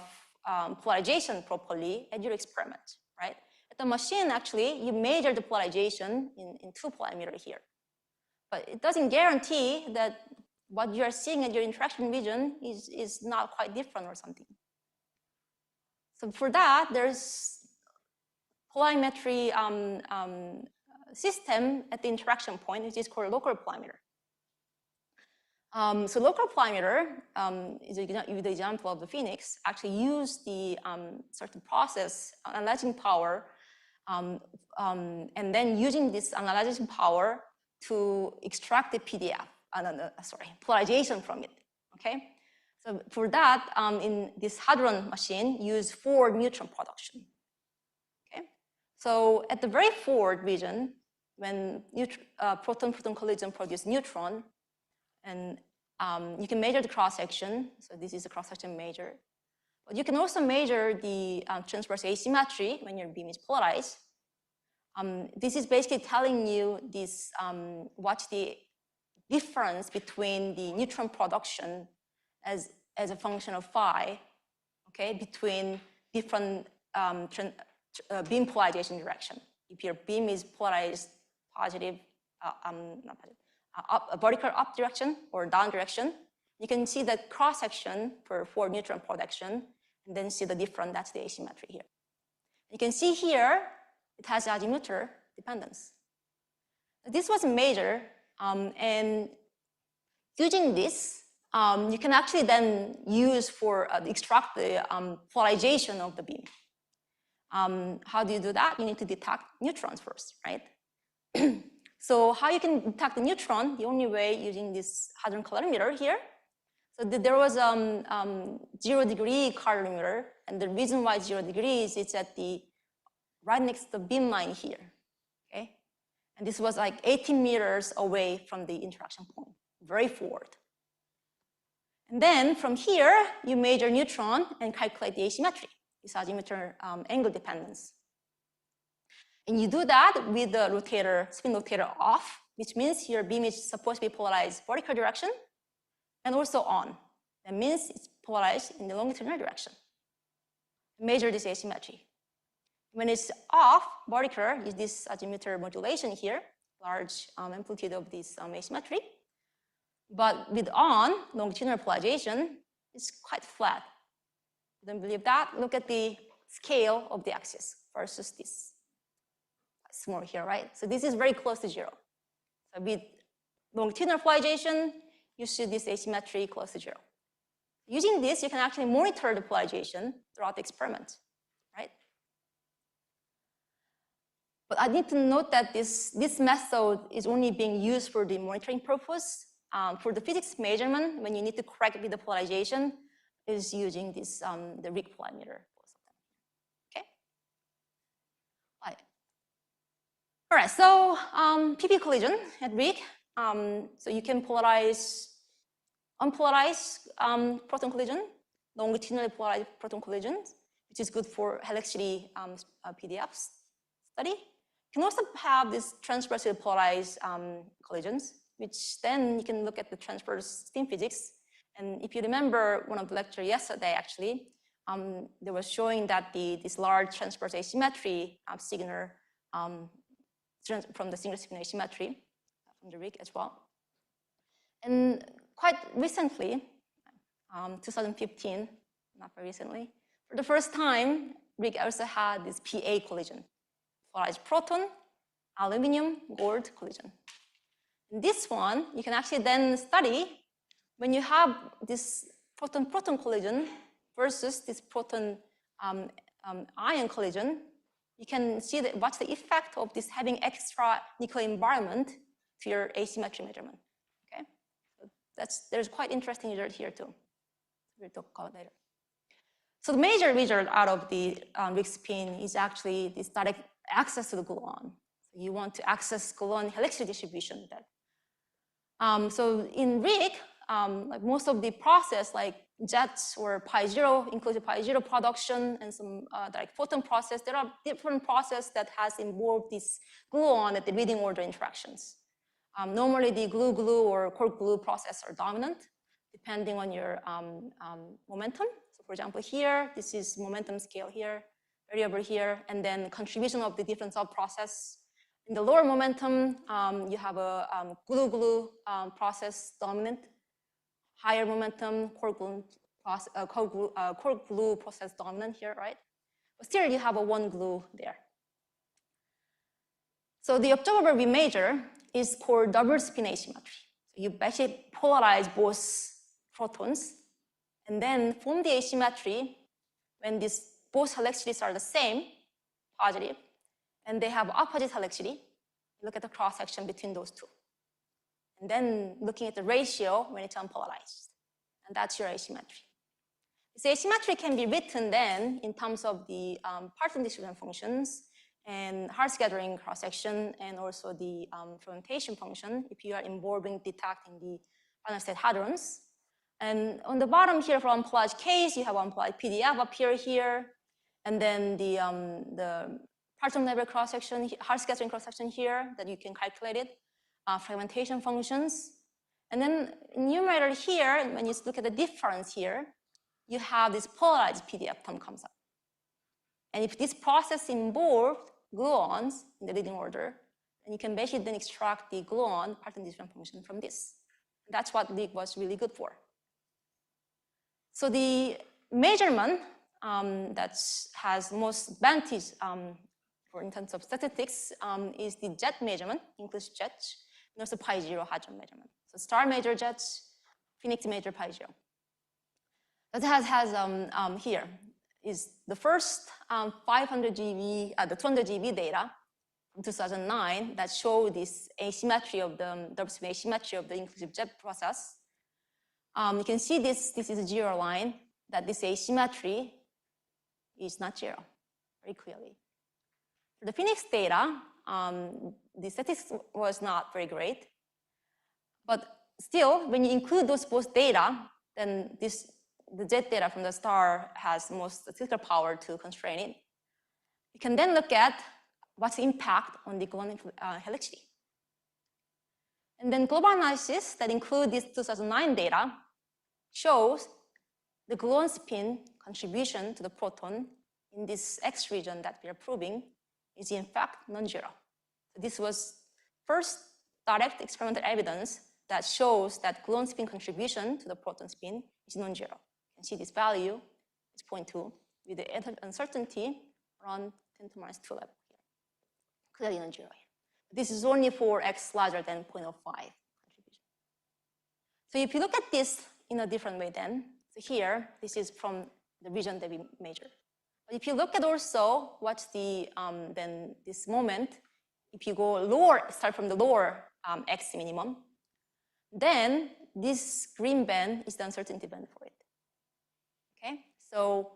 polarization properly at your experiment, right? At the machine, actually, you measure the polarization in 2 parameters here. But it doesn't guarantee that what you are seeing at your interaction region is not quite different or something. So for that, there's polarimetry system at the interaction point, which is called local polarimeter. So local polarimeter is the example of the Phoenix, actually use the certain process, analyzing power, and then using this analyzing power to extract the PDF, polarization from it, okay? So for that, in this Hadron machine, use 4 neutron production, okay? So at the very forward region, when proton-proton collision produce neutron, and you can measure the cross-section. So this is the cross-section measure. But you can also measure the transverse asymmetry when your beam is polarized. This is basically telling you this, what's the difference between the neutron production as a function of phi, okay, between different beam polarization direction. If your beam is polarized positive, not positive, vertical up direction or down direction, you can see the cross-section for neutron production, and then see the difference, that's the asymmetry here. You can see here, it has azimuthal dependence. This was measured, and using this, you can actually then use for extract the polarization of the beam. How do you do that? You need to detect neutrons first, right? So how you can detect the neutron, the only way using this Hadron colorimeter here. So there was 0 degree colorimeter, and the reason why 0 degrees is at the right next to the beam line here, okay? And this was like 18 meters away from the interaction point, very forward. And then from here, you measure neutron and calculate the asymmetry, this azimuthal angle dependence. And you do that with the rotator, spin rotator off, which means your beam is supposed to be polarized vertical direction and also on. That means it's polarized in the longitudinal direction. Measure this asymmetry. When it's off, vertical is this azimuthal modulation here, large amplitude of this asymmetry. But with on, longitudinal polarization is quite flat. You don't believe that? Look at the scale of the axis versus this. Small here, right? So this is very close to 0. So with longitudinal polarization, you see this asymmetry close to 0. Using this, you can actually monitor the polarization throughout the experiment, right? But I need to note that this method is only being used for the monitoring purpose. For the physics measurement, when you need to correct with the polarization, is using this the rig polarimeter. Okay. All right. So PP collision at rig. So you can polarize unpolarized proton collision, longitudinally polarized proton collisions, which is good for helicity PDFs study. You can also have these transversely polarized collisions, which then you can look at the transverse spin physics. And if you remember one of the lectures yesterday, actually, they were showing that this large transverse asymmetry signal from the single spin asymmetry from the rig as well. And quite recently, 2015, not very recently, for the first time, rig also had this PA collision, polarized proton, aluminum, gold collision. And this one, you can actually then study when you have this proton-proton collision versus this proton-ion collision. You can see that what's the effect of this having extra nuclear environment to your asymmetry measurement. Okay, so there's quite interesting result here too. We'll talk about later. So the major result out of the RIG spin is actually this direct access to the gluon. So you want to access gluon helixity distribution. So in RIG, like most of the process, like jets or pi zero, inclusive pi zero production, and some direct photon process, there are different processes that has involved this gluon at the leading order interactions. Normally, the glue or quark glue process are dominant, depending on your momentum. So for example, here, this is momentum scale here, variable here, and then contribution of the different sub-process. In the lower momentum, you have a glue process dominant. Higher momentum, quark glue process dominant here, right? But still, you have a one glue there. So the observable we measure is called double spin asymmetry. So you actually polarize both protons, and then from the asymmetry, when these both helixities are the same, positive, and they have opposite helicity, look at the cross section between those two. And then looking at the ratio when it's unpolarized. And that's your asymmetry. This asymmetry can be written then in terms of the particle distribution functions and hard scattering cross section, and also the fermentation function if you are involved in detecting the final state hadrons. And on the bottom here for unpolarized case, you have unpolarized PDF appear here, and then the particle level cross section, hard scattering cross section here that you can calculate it, fragmentation functions. And then numerator here, when you look at the difference here, you have this polarized PDF term comes up. And if this process involved gluons in the leading order, then you can basically then extract the gluon particle distribution function from this. And that's what RIG was really good for. So the measurement that has most advantage for in terms of statistics is the jet measurement, includes jets, and also pi zero hadron measurement. So star measure jets, Phoenix measure pi zero. That has here is the first 500 GeV, the 200 GeV data from 2009 that show this asymmetry of the asymmetry of the inclusive jet process. You can see this is a zero line, that this asymmetry is not zero, very clearly. For the Phoenix data, the statistics was not very great. But still, when you include those both data, then the jet data from the star has most statistical power to constrain it. You can then look at what's the impact on the gluon helicity. And then global analysis that include this 2009 data shows the gluon spin contribution to the proton in this X region that we are proving is in fact non-zero. So this was first direct experimental evidence that shows that gluon spin contribution to the proton spin is non-zero. You can see this value is 0.2 with the uncertainty around 10 to minus 2 level here. Clearly non-zero here. This is only for X larger than 0.05 contribution. So if you look at this in a different way then, so here, this is from the region that we measured. But if you look at also what's the, then this moment, if you go lower, start from the lower X minimum, then this green band is the uncertainty band for it. Okay, so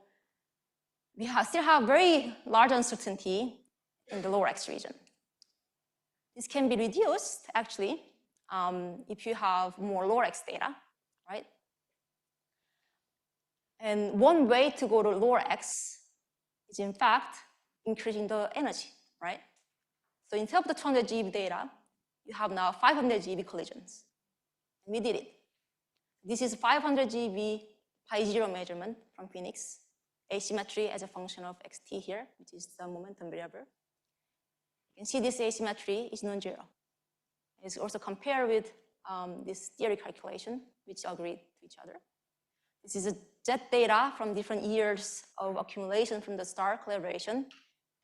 we still have very large uncertainty in the lower X region. This can be reduced, actually, if you have more lower X data, right? And one way to go to lower X is, in fact, increasing the energy, right? So instead of the 200 GeV data, you have now 500 GeV collisions. And we did it. This is 500 GeV pi zero measurement from Phoenix, asymmetry as a function of xt here, which is the momentum variable. You can see this asymmetry is non-zero. It's also compared with this theory calculation, which agree to each other. This is a jet data from different years of accumulation from the star collaboration.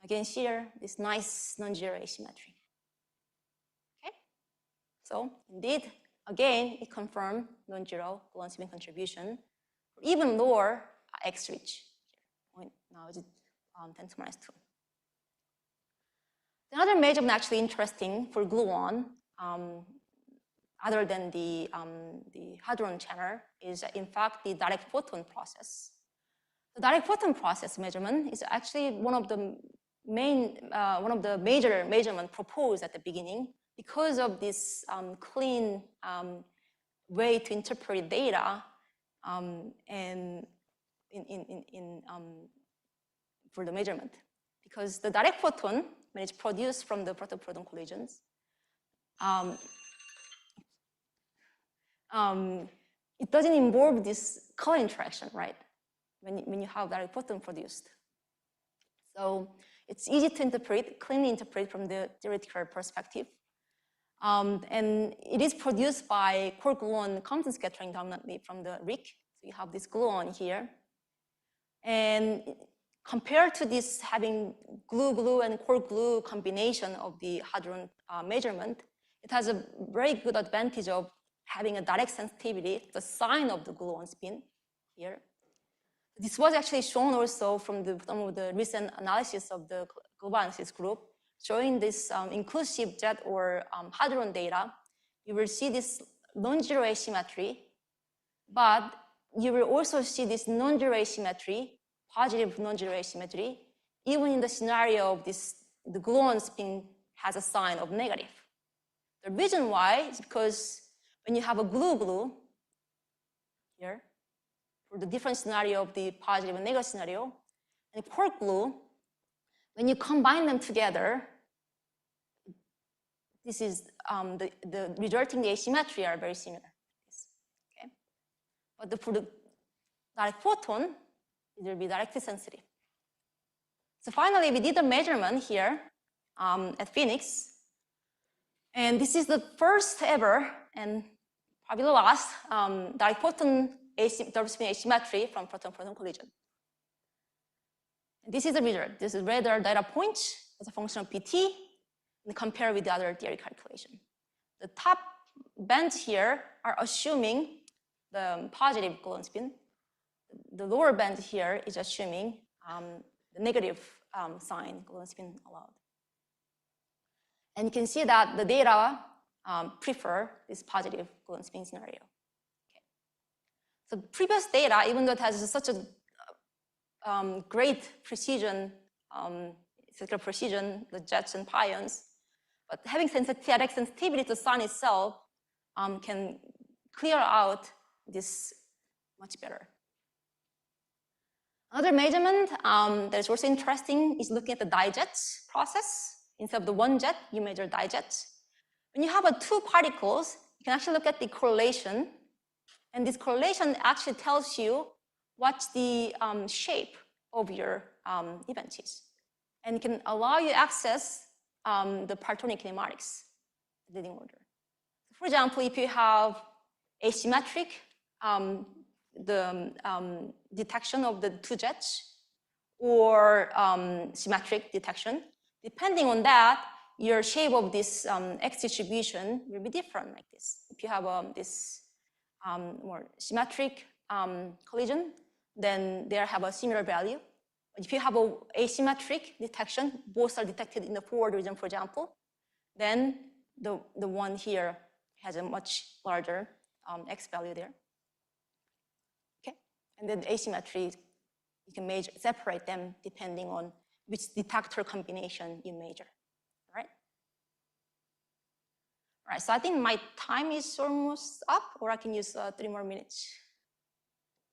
Again, here, this nice non-zero asymmetry. Okay, so indeed, again, it confirmed non-zero gluon spin contribution for even lower X reach. Now it's 10 to minus 2. Another measurement actually interesting for gluon, other than the Hadron channel, is in fact the direct photon process. The direct photon process measurement is actually one of the major measurement proposed at the beginning because of this clean way to interpret data and for the measurement. Because the direct photon, when it's produced from the proton-proton collisions, it doesn't involve this color interaction, right? When you have direct photon produced. So it's easy to interpret, cleanly interpret from the theoretical perspective. And it is produced by quark-gluon Compton scattering dominantly from the RIC. So you have this gluon here. And compared to this having glue and quark-glue combination of the Hadron measurement, it has a very good advantage of having a direct sensitivity, the sign of the gluon spin here. This was actually shown also from some of the recent analysis of the global analysis group, showing this inclusive jet or Hadron data. You will see this non-zero asymmetry, but you will also see this non-zero asymmetry, positive non-zero asymmetry, even in the scenario of this, the gluon spin has a sign of negative. The reason why is because when you have a glue here, for the different scenario of the positive and negative scenario, and quark glue, when you combine them together, this is the resulting asymmetry are very similar. Okay, but for the direct photon, it will be directly sensitive. So finally, we did a measurement here at Phoenix, and this is the first ever and probably the last direct photon double spin asymmetry from proton-proton collision. And this is the result. This is radar data points as a function of PT and compare with the other theory calculation. The top bands here are assuming the positive gluon spin. The lower band here is assuming the negative sign gluon spin allowed. And you can see that the data prefer this positive gluon spin scenario. So previous data, even though it has such a great precision, physical precision, the jets and pions, but having direct sensitivity to the sun itself can clear out this much better. Another measurement that is also interesting is looking at the dijets process. Instead of the one jet, you measure dijets. When you have two particles, you can actually look at the correlation. And this correlation actually tells you what the shape of your event is. And it can allow you access the partonic kinematics, the leading order. For example, if you have asymmetric detection of the two jets or symmetric detection, depending on that, your shape of this X distribution will be different like this. If you have this more symmetric collision, then they have a similar value. But if you have an asymmetric detection, both are detected in the forward region, for example, then the one here has a much larger X value there. Okay, and then the asymmetry, you can separate them depending on which detector combination you measure. All right, so I think my time is almost up, or I can use 3 more minutes.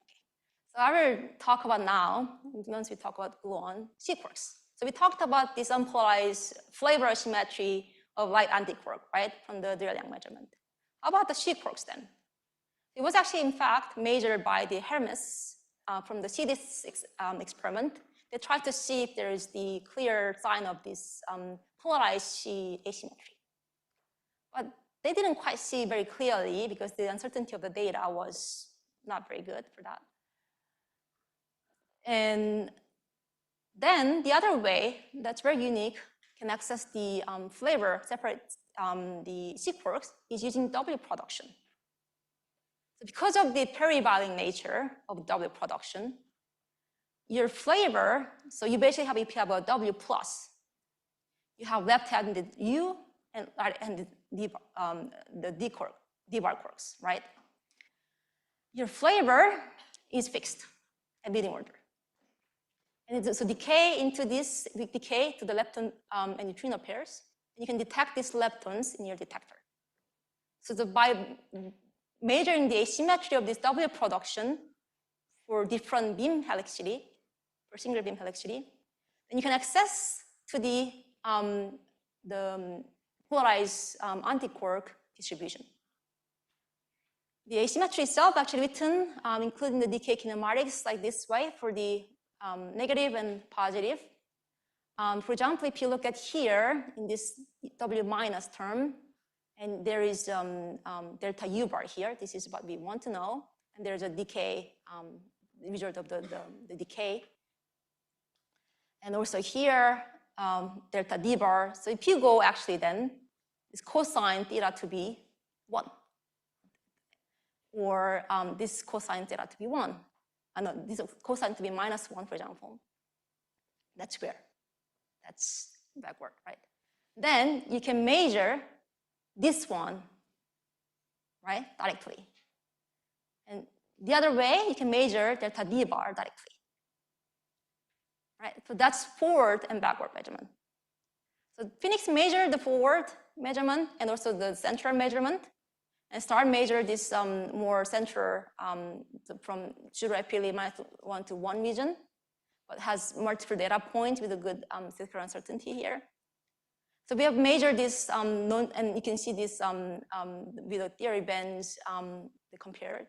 Okay. So I will talk about now, once we talk about gluon, C-quarks. So we talked about this unpolarized flavor symmetry of light antiquark, right, from the Dirac measurement. How about the C-quarks then? It was actually, in fact, measured by the Hermes from the CDS experiment. They tried to see if there is the clear sign of this polarized C asymmetry. But they didn't quite see very clearly because the uncertainty of the data was not very good for that. And then the other way that's very unique can access the flavor, separate the C-quarks, is using W production. So because of the peri-Weyling nature of W production, your flavor, so you basically have, if you have a W plus, you have left-handed U and right-handed the D-bar quarks, right? Your flavor is fixed at leading order. And so decay into this, we decay to the lepton and neutrino pairs. And you can detect these leptons in your detector. So by measuring the asymmetry of this W production for different beam helicity, for single beam helicity, then you can access to the polarized antiquark distribution. The asymmetry itself actually written, including the decay kinematics like this way for the negative and positive. For example, if you look at here in this W minus term, and there is delta U bar here, this is what we want to know, and there's a decay, the result of the decay. And also here, delta D bar. So if you go actually then, this cosine theta to be 1. Or this cosine theta to be 1. No, this cosine to be minus 1, for example. That's square. That's backward, right? Then you can measure this one, right, directly. And the other way, you can measure delta D bar directly. Right? So that's forward and backward measurement. So Phoenix measured the forward measurement and also the central measurement, and start measure this more central from 0 appealing -1 to 1 region, but has multiple data points with a good statistical uncertainty here. So we have measured this, and you can see this with the theory bands compared.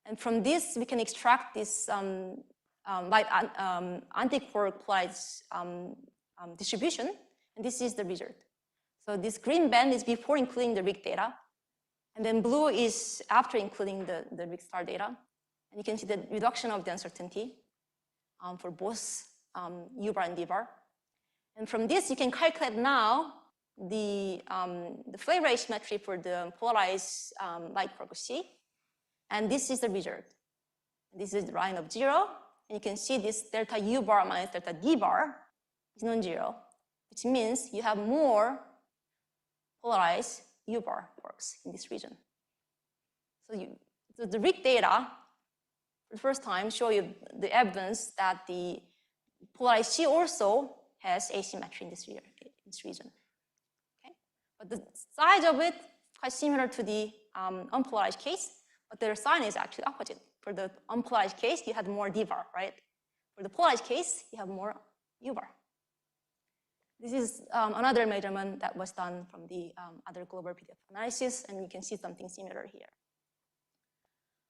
And from this, we can extract this light antiquark polarized distribution, and this is the result. So this green band is before including the RIG data, and then blue is after including the RIG star data. And you can see the reduction of the uncertainty for both U bar and D bar. And from this, you can calculate now the flavor asymmetry for the polarized light quark C. And this is the result. This is the line of 0. And you can see this delta U bar minus delta D bar is non-zero, which means you have more polarized U bar quarks in this region. So the RIG data, for the first time, show you the evidence that the polarized C also has asymmetry in this region. Okay? But the size of it is quite similar to the unpolarized case, but their sign is actually opposite. For the unpolarized case, you had more D bar, right? For the polarized case, you have more U bar. This is another measurement that was done from the other global PDF analysis, and you can see something similar here.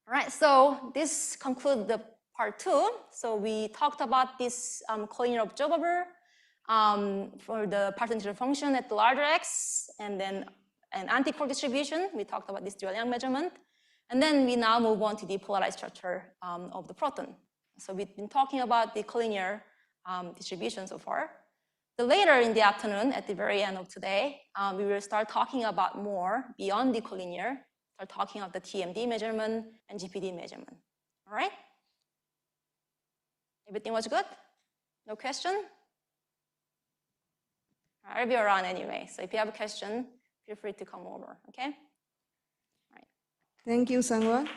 All right, so this concludes the part 2. So we talked about this collinear observable for the percentage function at the larger x, and then an antiquark distribution. We talked about this dual Young measurement. And then we now move on to the polarized structure of the proton. So we've been talking about the collinear distribution so far. So later in the afternoon, at the very end of today, we will start talking about more beyond the collinear, start talking about the TMD measurement and GPD measurement. All right? Everything was good? No question? I'll be around anyway. So if you have a question, feel free to come over, okay? All right. Thank you, Sanghwa.